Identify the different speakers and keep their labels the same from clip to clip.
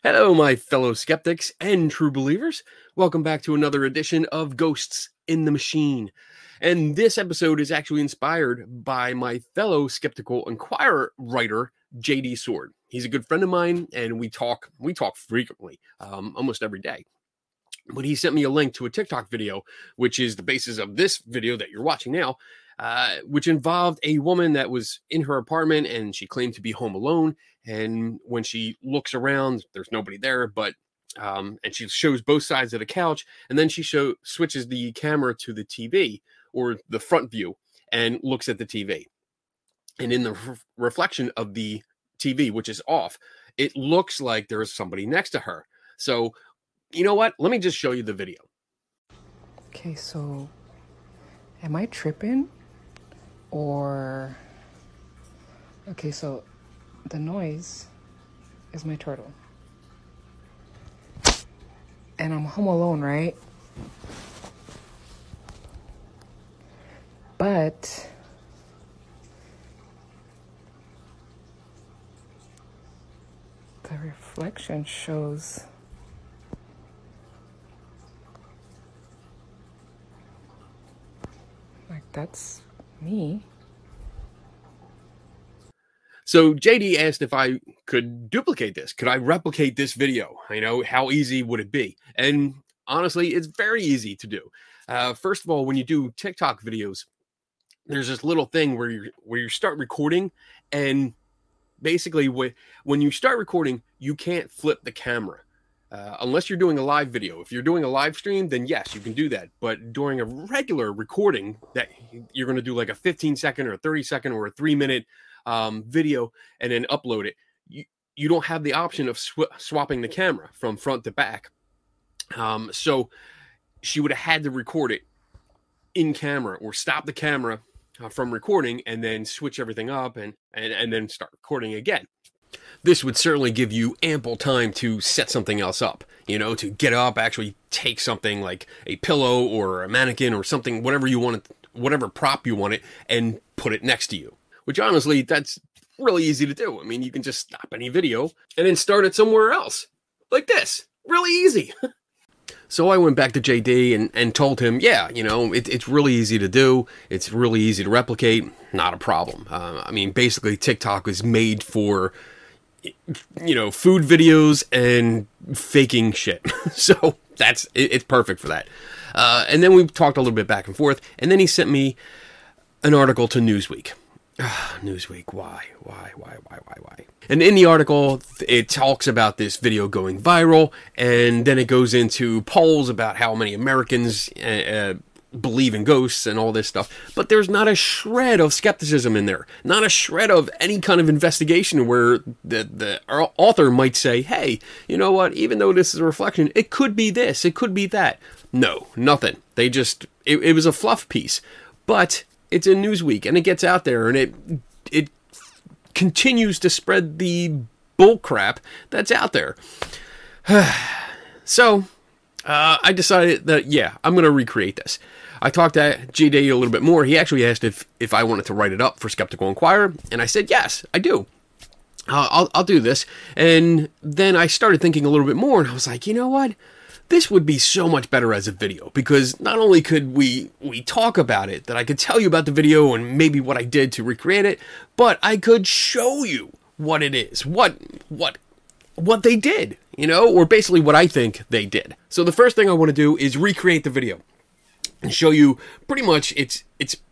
Speaker 1: Hello, my fellow skeptics and true believers. Welcome back to another edition of Ghosts in the Machine. And this episode is actually inspired by my fellow Skeptical Inquirer writer, JD Sword. He's a good friend of mine, and we talk frequently, almost every day. But he sent me a link to a TikTok video, which is the basis of this video that you're watching now, which involved a woman that was in her apartment and she claimed to be home alone. And when she looks around, there's nobody there, but and she shows both sides of the couch, and then she switches the camera to the TV or the front view and looks at the TV. And in the reflection of the TV, which is off, it looks like there's somebody next to her. So, you know what? Let me just show you the video.
Speaker 2: Okay, so am I tripping? Or... Okay, so the noise is my turtle. And I'm home alone, right? But the reflection shows like that's me.
Speaker 1: So JD asked if I could duplicate this. Could I replicate this video? You know, how easy would it be? And honestly, it's very easy to do. First of all, when you do TikTok videos, there's this little thing where you start recording, and basically when you start recording, you can't flip the camera. Unless you're doing a live video. If you're doing a live stream, then yes, you can do that. But during a regular recording that you're going to do like a 15-second or a 30-second or a 3-minute video and then upload it, you don't have the option of swapping the camera from front to back. So she would have had to record it in camera or stop the camera from recording and then switch everything up and then start recording again. This would certainly give you ample time to set something else up, you know, to get up, actually take something like a pillow or a mannequin or something, whatever you want, whatever prop you want it, and put it next to you. Which honestly, that's really easy to do. I mean, you can just stop any video and then start it somewhere else. Like this. Really easy. So I went back to JD and told him, yeah, you know, it's really easy to do. It's really easy to replicate. Not a problem. I mean, basically, TikTok is made for, you know, food videos and faking shit. So it's perfect for that. And then we talked a little bit back and forth. And then he sent me an article to Newsweek. Newsweek, why? And in the article, it talks about this video going viral, and then it goes into polls about how many Americans believe in ghosts and all this stuff. But there's not a shred of skepticism in there. Not a shred of any kind of investigation where the author might say, hey, you know what? Even though this is a reflection, it could be this, it could be that. No, nothing. They just, it was a fluff piece. But it's in Newsweek, and it gets out there, and it continues to spread the bull crap that's out there. So, I decided that, yeah, I'm going to recreate this. I talked to JD a little bit more. He actually asked if I wanted to write it up for Skeptical Inquirer, and I said, yes, I do. I'll do this. And then I started thinking a little bit more, and I was like, you know what? This would be so much better as a video, because not only could we talk about it, that I could tell you about the video and maybe what I did to recreate it, but I could show you what it is, what they did, you know, or basically what I think they did. So the first thing I want to do is recreate the video and show you pretty much it's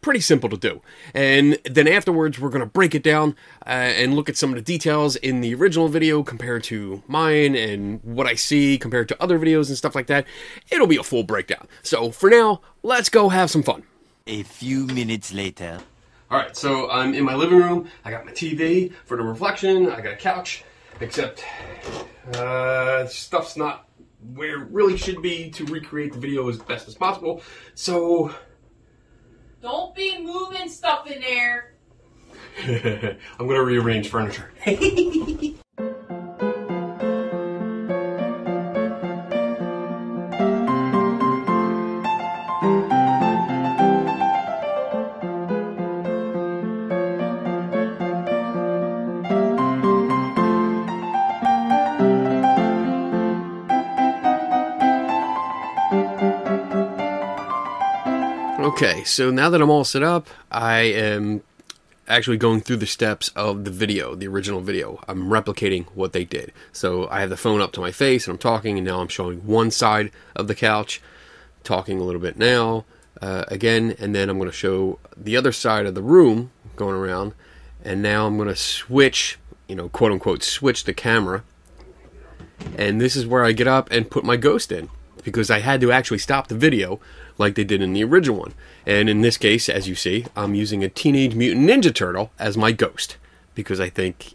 Speaker 1: pretty simple to do. And then afterwards, we're going to break it down and look at some of the details in the original video compared to mine and what I see compared to other videos and stuff like that. It'll be a full breakdown. So for now, let's go have some fun.
Speaker 3: A few minutes later.
Speaker 1: All right, so I'm in my living room. I got my TV for the reflection. I got a couch, except stuff's not where it really should be to recreate the video as best as possible. So
Speaker 4: don't be moving stuff in there.
Speaker 1: I'm gonna rearrange furniture. Okay, so now that I'm all set up, I am actually going through the steps of the video, the original video. I'm replicating what they did. So I have the phone up to my face and I'm talking, and now I'm showing one side of the couch, talking a little bit now, again, and then I'm going to show the other side of the room going around, and now I'm going to switch, quote unquote, switch the camera, and this is where I get up and put my ghost in, because I had to actually stop the video like they did in the original one. And in this case, as you see, I'm using a Teenage Mutant Ninja Turtle as my ghost, because I think,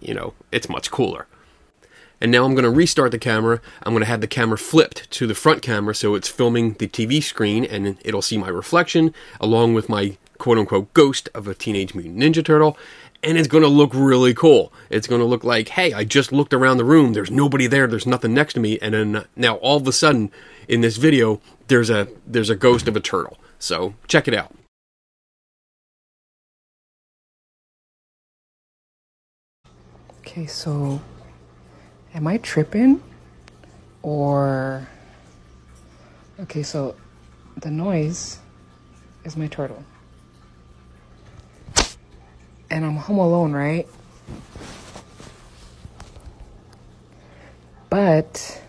Speaker 1: it's much cooler. And now I'm going to restart the camera. I'm going to have the camera flipped to the front camera so it's filming the TV screen, and it'll see my reflection along with my quote-unquote ghost of a Teenage Mutant Ninja Turtle. And it's going to look really cool. It's going to look like, hey, I just looked around the room. There's nobody there. There's nothing next to me. And then now all of a sudden in this video, there's a ghost of a turtle. So check it out.
Speaker 2: Okay, so am I tripping? Or... Okay, so the noise is my turtle. And I'm home alone, right? But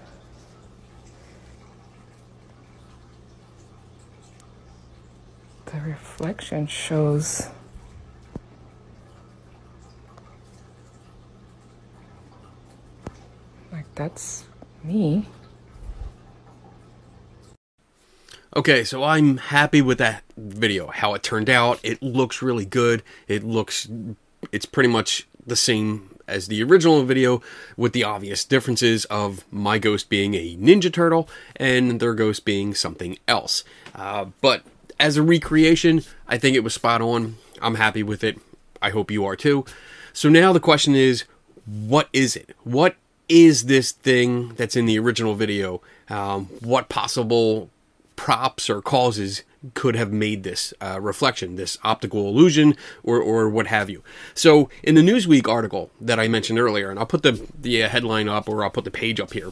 Speaker 2: the reflection shows like that's me.
Speaker 1: Okay, so I'm happy with that video, how it turned out. It looks really good. It's pretty much the same as the original video, with the obvious differences of my ghost being a Ninja Turtle and their ghost being something else. But as a recreation, I think it was spot on. I'm happy with it. I hope you are too. So now the question is, what is it? What is this thing that's in the original video? What possible props or causes could have made this reflection, this optical illusion, or what have you. So in the Newsweek article that I mentioned earlier, and I'll put the headline up, or I'll put the page up here,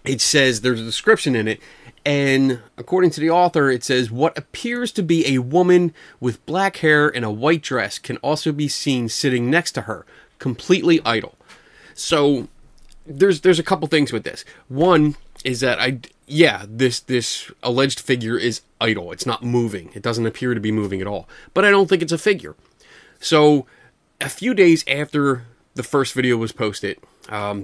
Speaker 1: it says, there's a description in it, and according to the author, it says, what appears to be a woman with black hair and a white dress can also be seen sitting next to her, completely idle. So there's a couple things with this. One is that this alleged figure is idle. It's not moving. It doesn't appear to be moving at all. But I don't think it's a figure. So a few days after the first video was posted,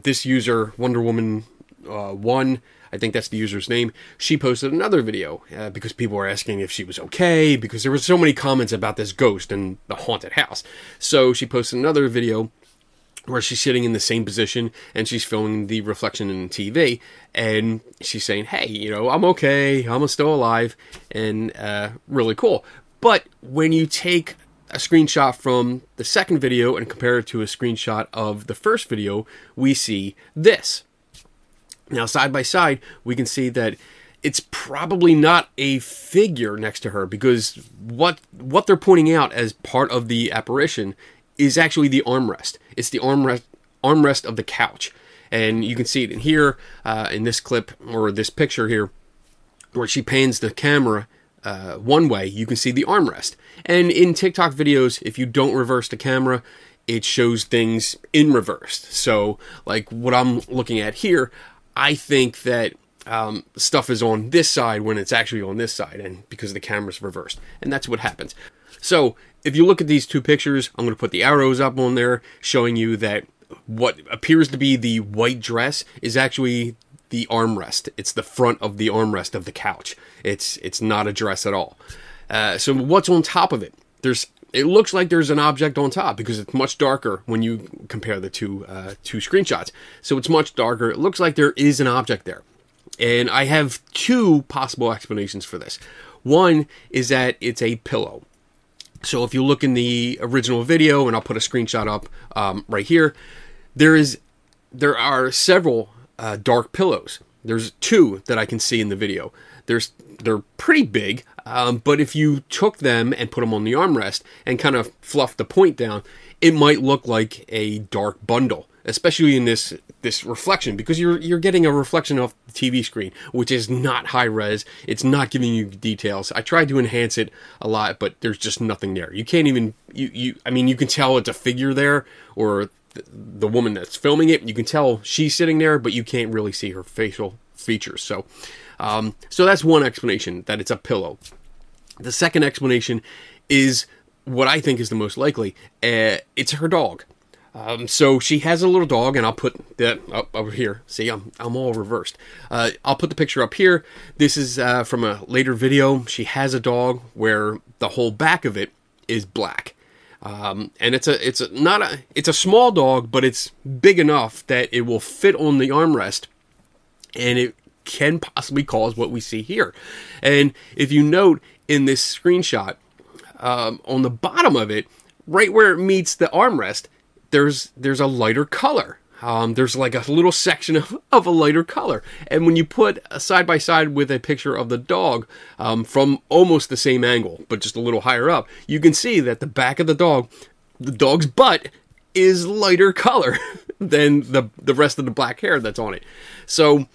Speaker 1: this user, Wonder Woman 1, I think that's the user's name, she posted another video because people were asking if she was okay, because there were so many comments about this ghost in the haunted house. So she posted another video where she's sitting in the same position and she's filming the reflection in the TV, and she's saying, hey, I'm okay, I'm still alive, and really cool. But when you take a screenshot from the second video and compare it to a screenshot of the first video, we see this. Now, side by side, we can see that it's probably not a figure next to her, because what they're pointing out as part of the apparition is actually the armrest. It's the armrest of the couch. And you can see it in here, in this clip, or this picture here, where she pans the camera one way, you can see the armrest. And in TikTok videos, if you don't reverse the camera, it shows things in reverse. So, like what I'm looking at here, I think that stuff is on this side when it's actually on this side, and because the camera's reversed. And that's what happens. So, if you look at these two pictures, I'm going to put the arrows up on there showing you that what appears to be the white dress is actually the armrest. It's the front of the armrest of the couch. It's not a dress at all. So what's on top of it? It looks like there's an object on top, because it's much darker when you compare the two screenshots. So it's much darker. It looks like there is an object there. And I have two possible explanations for this. One is that it's a pillow. So if you look in the original video, and I'll put a screenshot up right here, there are several dark pillows. There's two that I can see in the video. They're pretty big, but if you took them and put them on the armrest and kind of fluffed the point down, it might look like a dark bundle. especially in this reflection, because you're getting a reflection off the TV screen, which is not high res. It's not giving you details. I tried to enhance it a lot, but there's just nothing there. You can't even I mean, you can tell it's a figure there, or the woman that's filming it. You can tell she's sitting there, but you can't really see her facial features. So so that's one explanation, that it's a pillow. The second explanation is what I think is the most likely. It's her dog. So she has a little dog, and I'll put that up over here. See, I'm all reversed. I'll put the picture up here. This is from a later video. She has a dog where the whole back of it is black. And it's a small dog, but it's big enough that it will fit on the armrest, and it can possibly cause what we see here. And if you note in this screenshot, on the bottom of it, right where it meets the armrest, there's a lighter color. There's like a little section of a lighter color. And when you put a side by side with a picture of the dog from almost the same angle, but just a little higher up, you can see that the back of the dog's butt is lighter color than the rest of the black hair that's on it. So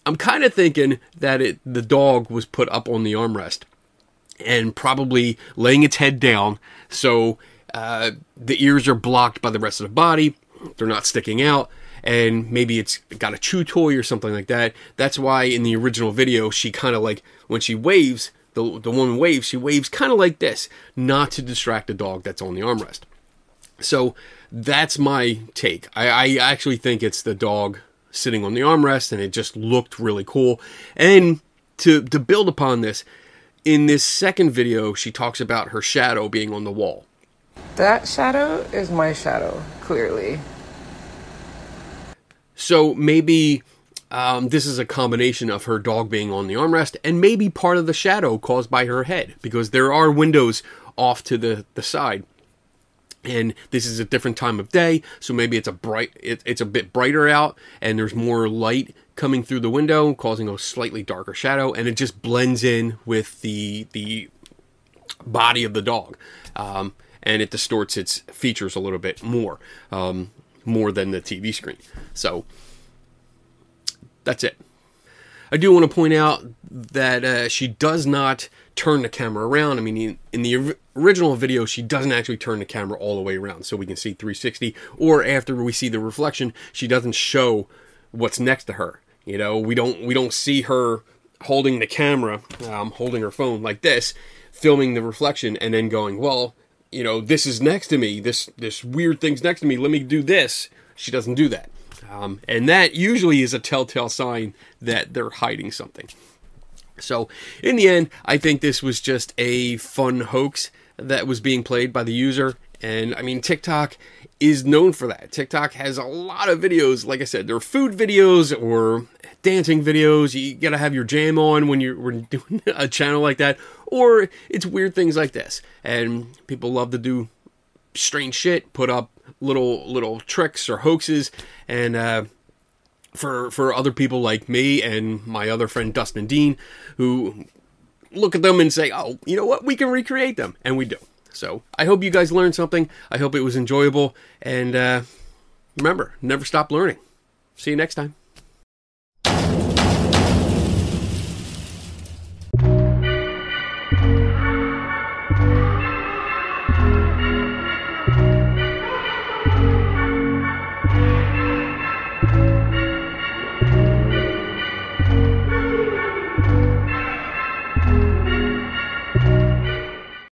Speaker 1: I'm kind of thinking that the dog was put up on the armrest and probably laying its head down, so the ears are blocked by the rest of the body. They're not sticking out, and maybe it's got a chew toy or something like that. That's why in the original video, she kind of like, when she waves, the woman waves, she waves kind of like this, not to distract the dog that's on the armrest. So that's my take. I actually think it's the dog sitting on the armrest, and it just looked really cool. And to build upon this, in this second video, she talks about her shadow being on the wall.
Speaker 2: That shadow is my shadow, clearly.
Speaker 1: So maybe this is a combination of her dog being on the armrest and maybe part of the shadow caused by her head, because there are windows off to the side. And this is a different time of day, so maybe it's a bit brighter out, and there's more light coming through the window, causing a slightly darker shadow, and it just blends in with the body of the dog, and it distorts its features a little bit more than the TV screen. So that's it. I do want to point out that she does not turn the camera around. I mean, in the original video, she doesn't actually turn the camera all the way around so we can see 360, or after we see the reflection, she doesn't show what's next to her. You know, we don't see her holding the camera, holding her phone like this, filming the reflection, and then going, well, you know, this is next to me, this weird thing's next to me, let me do this. She doesn't do that. And that usually is a telltale sign that they're hiding something. So, in the end, I think this was just a fun hoax that was being played by the user. And, I mean, TikTok is known for that. TikTok has a lot of videos. Like I said, there are food videos or dancing videos. You gotta have your jam on when you're doing a channel like that. Or it's weird things like this. And people love to do strange shit, put up little tricks or hoaxes, and for other people like me and my other friend Dustin Dean, who look at them and say, oh, you know what, we can recreate them, and we do. So I hope you guys learned something. I hope it was enjoyable, and remember, never stop learning. See you next time.